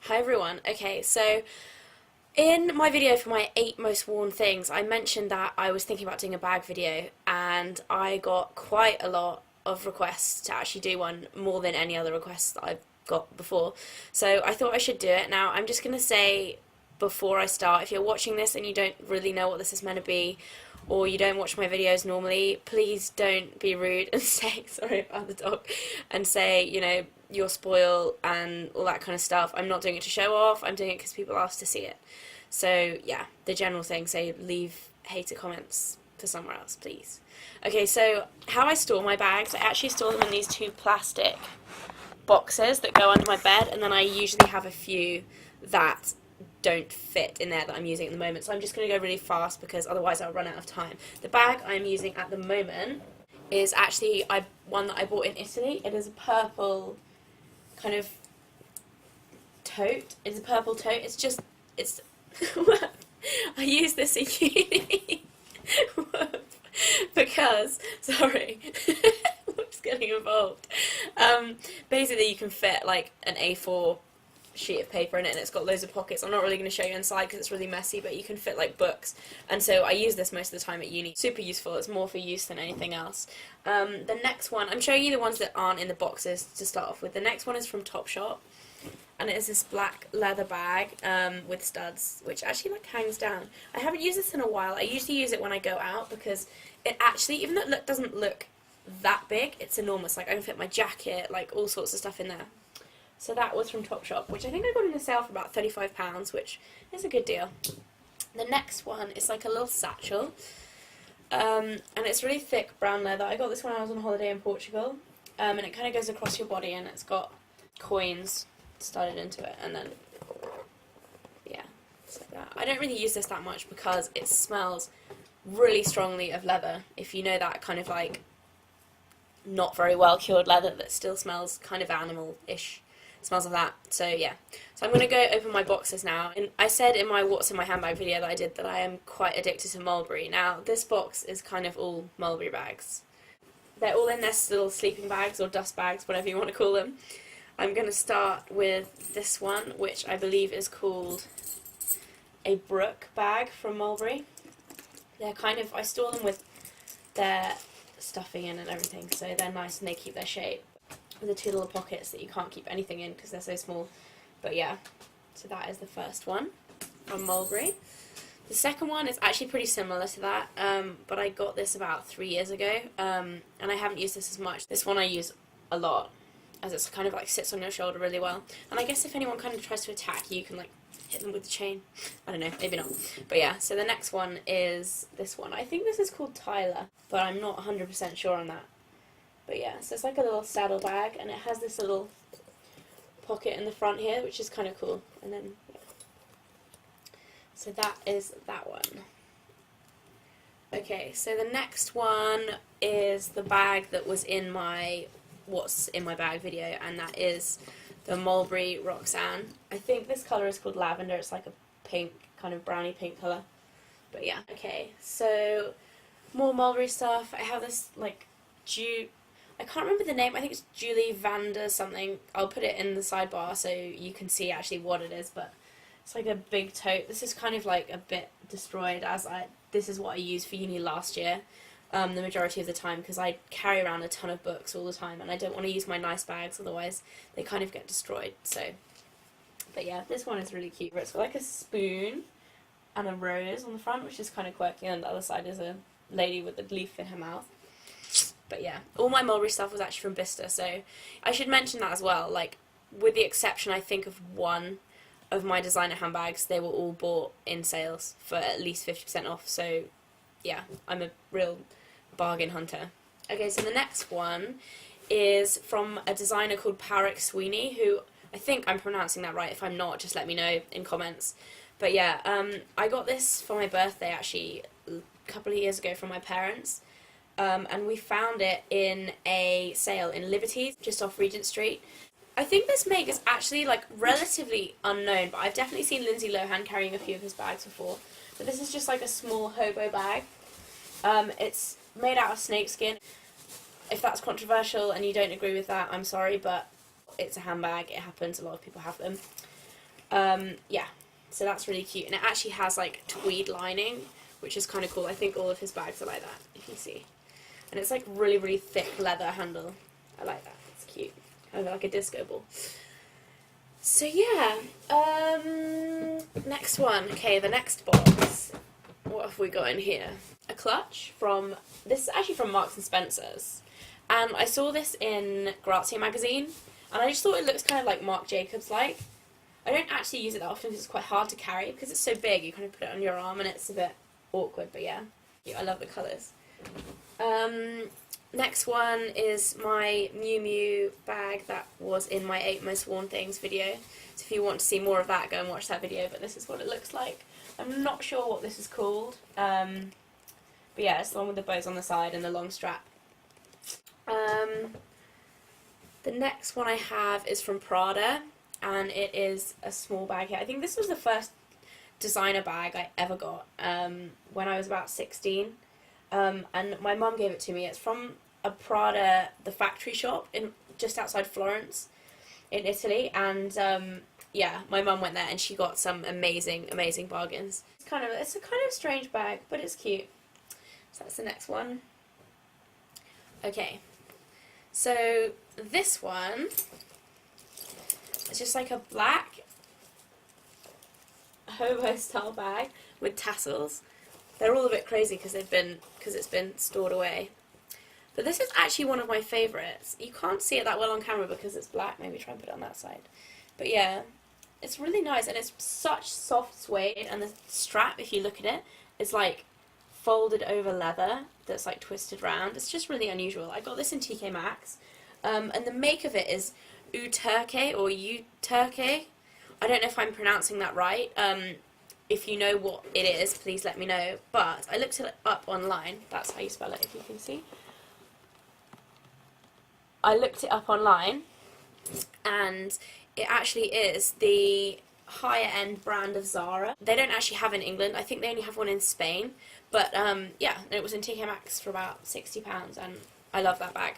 Hi everyone. Okay, so in my video for my 8 most worn things, I mentioned that I was thinking about doing a bag video, and I got quite a lot of requests to actually do one, more than any other requests that I've got before. So I thought I should do it. Now, I'm just going to say before I start, if you're watching this and you don't really know what this is meant to be, or you don't watch my videos normally, please don't be rude and say, sorry about the dog, and say, you're spoiled and all that kind of stuff. I'm not doing it to show off, I'm doing it because people ask to see it. So yeah, the general thing, say leave hater comments for somewhere else, please. Okay, so how I store my bags, I actually store them in these 2 plastic boxes that go under my bed, and then I usually have a few that don't fit in there that I'm using at the moment. So I'm just going to go really fast because otherwise I'll run out of time. The bag I'm using at the moment is actually one that I bought in Italy. It is a purple kind of tote. It's a purple tote. It's I use this in uni because, sorry, what's getting involved? Basically you can fit like an A4 sheet of paper in it, and it's got loads of pockets. I'm not really going to show you inside because it's really messy, but you can fit like books, and so I use this most of the time at uni. Super useful. It's more for use than anything else. The next one, I'm showing you the ones that aren't in the boxes to start off with. The next one is from Topshop, and it is this black leather bag with studs, which actually like hangs down. I haven't used this in a while. I usually use it when I go out because it actually, even though it doesn't look that big, it's enormous. Like I can fit my jacket, like all sorts of stuff in there. So that was from Topshop, which I think I got in a sale for about £35, which is a good deal. The next one is like a little satchel, and it's really thick brown leather. I got this when I was on holiday in Portugal, and it kind of goes across your body, and it's got coins studded into it, and then, yeah, it's like that. I don't really use this that much because it smells really strongly of leather. If you know that kind of like not very well cured leather that still smells kind of animal-ish. Smells of that. So yeah, so I'm going to go open my boxes now. And I said in my what's in my handbag video that I did that I am quite addicted to mulberry. Now this box is kind of all mulberry bags. They're all in their little sleeping bags or dust bags, whatever you want to call them. I'm going to start with this one, which I believe is called a Brook bag from Mulberry. They're kind of, I store them with their stuffing in and everything, so they're nice and they keep their shape. The 2 little pockets that you can't keep anything in because they're so small. But yeah, so that is the first one from Mulberry. The second one is actually pretty similar to that, but I got this about 3 years ago, and I haven't used this as much. This one I use a lot, as it's kind of like sits on your shoulder really well. And I guess if anyone kind of tries to attack you, you can like hit them with the chain. I don't know, maybe not. But yeah, so the next one is this one. I think this is called Tyler, but I'm not 100% sure on that. But yeah, so it's like a little saddle bag, and it has this little pocket in the front here, which is kind of cool. And then, yeah. So that is that one. Okay, so the next one is the bag that was in my what's in my bag video, and that is the Mulberry Roxanne. I think this colour is called Lavender. It's like a pink, kind of browny pink colour. But yeah, okay, so more Mulberry stuff. I have this like I can't remember the name. I think it's Julie Vander something. I'll put it in the sidebar so you can see actually what it is, but it's like a big tote. This is kind of like a bit destroyed, as this is what I used for uni last year, the majority of the time, because I carry around a ton of books all the time, and I don't want to use my nice bags, otherwise they kind of get destroyed. So, but yeah, this one is really cute. It's got like a spoon and a rose on the front, which is kind of quirky, and the other side is a lady with a leaf in her mouth. But yeah, all my Mulberry stuff was actually from Bicester, so I should mention that as well. Like, with the exception, I think, of one of my designer handbags, they were all bought in sales for at least 50% off, so yeah, I'm a real bargain hunter. Okay, so the next one is from a designer called Parik Sweeney, who, I think I'm pronouncing that right. If I'm not, just let me know in comments. But yeah, I got this for my birthday, actually, a couple of years ago from my parents. And we found it in a sale in Liberties, just off Regent Street. I think this make is actually like relatively unknown, but I've definitely seen Lindsay Lohan carrying a few of his bags before. But this is just like a small hobo bag. It's made out of snakeskin. If that's controversial and you don't agree with that, I'm sorry, but it's a handbag. It happens. A lot of people have them. Yeah, so that's really cute, and it actually has like tweed lining, which is kind of cool. I think all of his bags are like that, if you see. And it's like really, really thick leather handle. I like that. It's cute. Kind of like a disco ball. So yeah, next one. Okay, the next box. What have we got in here? A clutch from, this is actually from Marks and Spencer's. And I saw this in Grazia magazine, and I just thought it looks kind of like Marc Jacobs like. I don't actually use it that often because it's quite hard to carry, because it's so big, you kind of put it on your arm and it's a bit awkward, but yeah. I love the colours. Next one is my Miu Miu bag that was in my 8 Most Worn Things video. So if you want to see more of that, go and watch that video, but this is what it looks like. I'm not sure what this is called, but yeah, it's the one with the bows on the side and the long strap. The next one I have is from Prada, and it is a small bag here. I think this was the first designer bag I ever got when I was about 16. And my mum gave it to me. It's from a Prada, the factory shop in just outside Florence in Italy, and yeah, my mum went there and she got some amazing bargains. It's a kind of strange bag, but it's cute. So that's the next one. Okay, so this one is just like a black hobo style bag with tassels. They're all a bit crazy because it's been stored away. But this is actually one of my favourites. You can't see it that well on camera because it's black. Maybe try and put it on that side. But yeah, it's really nice, and it's such soft suede, and the strap, if you look at it, is like folded over leather that's like twisted round. It's just really unusual. I got this in TK Maxx, and the make of it is Uturke or Uturke. I don't know if I'm pronouncing that right. If you know what it is, please let me know. But I looked it up online. That's how you spell it, if you can see. I looked it up online, and it actually is the higher end brand of Zara. They don't actually have it in England. I think they only have one in Spain. But yeah, it was in TK Maxx for about £60, and I love that bag.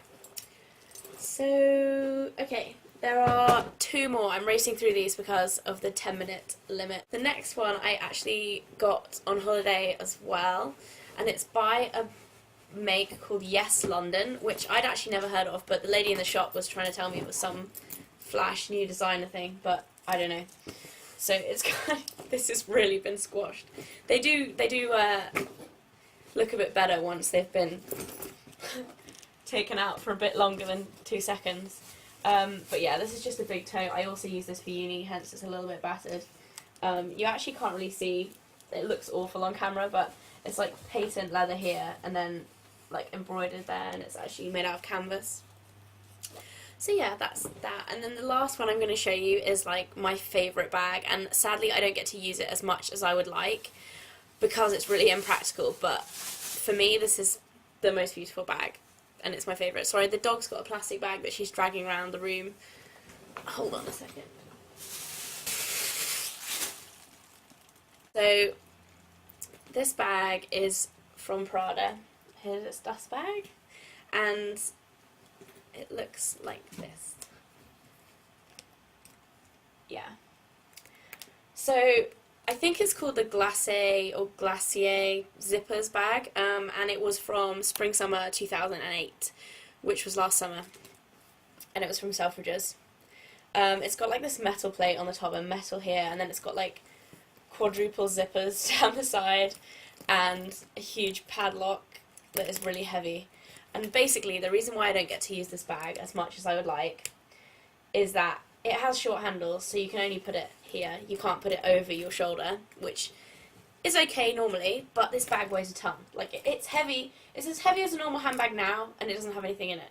So, okay. There are 2 more. I'm racing through these because of the 10-minute limit. The next one I actually got on holiday as well, and it's by a make called Yes London, which I'd actually never heard of, but the lady in the shop was trying to tell me it was some flash new designer thing, but I don't know. So it's kind of, this has really been squashed. They do look a bit better once they've been taken out for a bit longer than 2 seconds. But yeah, this is just a big toe. I also use this for uni, hence it's a little bit battered. You actually can't really see, it looks awful on camera, but it's like patent leather here, and then like embroidered there, and it's actually made out of canvas. So yeah, that's that. And then the last one I'm going to show you is like my favourite bag, and sadly I don't get to use it as much as I would like because it's really impractical, but for me this is the most beautiful bag. And it's my favourite. Sorry, the dog's got a plastic bag that she's dragging around the room. Hold on a second. So, this bag is from Prada. Here's its dust bag. And it looks like this. Yeah. So, I think it's called the Glacier Zippers bag, and it was from Spring/Summer 2008, which was last summer, and it was from Selfridges. It's got like this metal plate on the top and metal here, and then it's got like quadruple zippers down the side, and a huge padlock that is really heavy. And basically, the reason why I don't get to use this bag as much as I would like is that it has short handles, so you can only put it here. You can't put it over your shoulder, which is okay normally, but this bag weighs a ton. Like, it's heavy. It's as heavy as a normal handbag now, and it doesn't have anything in it.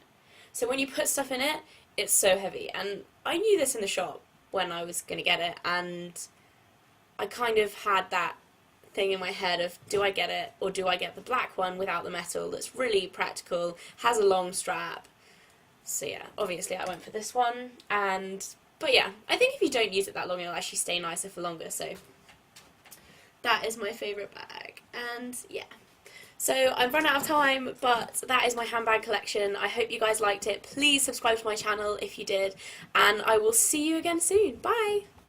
So when you put stuff in it, it's so heavy. And I knew this in the shop when I was going to get it, and I kind of had that thing in my head of, do I get it, or do I get the black one without the metal that's really practical, has a long strap. So yeah, obviously I went for this one, but yeah, I think if you don't use it that long, it'll actually stay nicer for longer, so that is my favourite bag, and yeah. So I've run out of time, but that is my handbag collection. I hope you guys liked it. Please subscribe to my channel if you did, and I will see you again soon. Bye!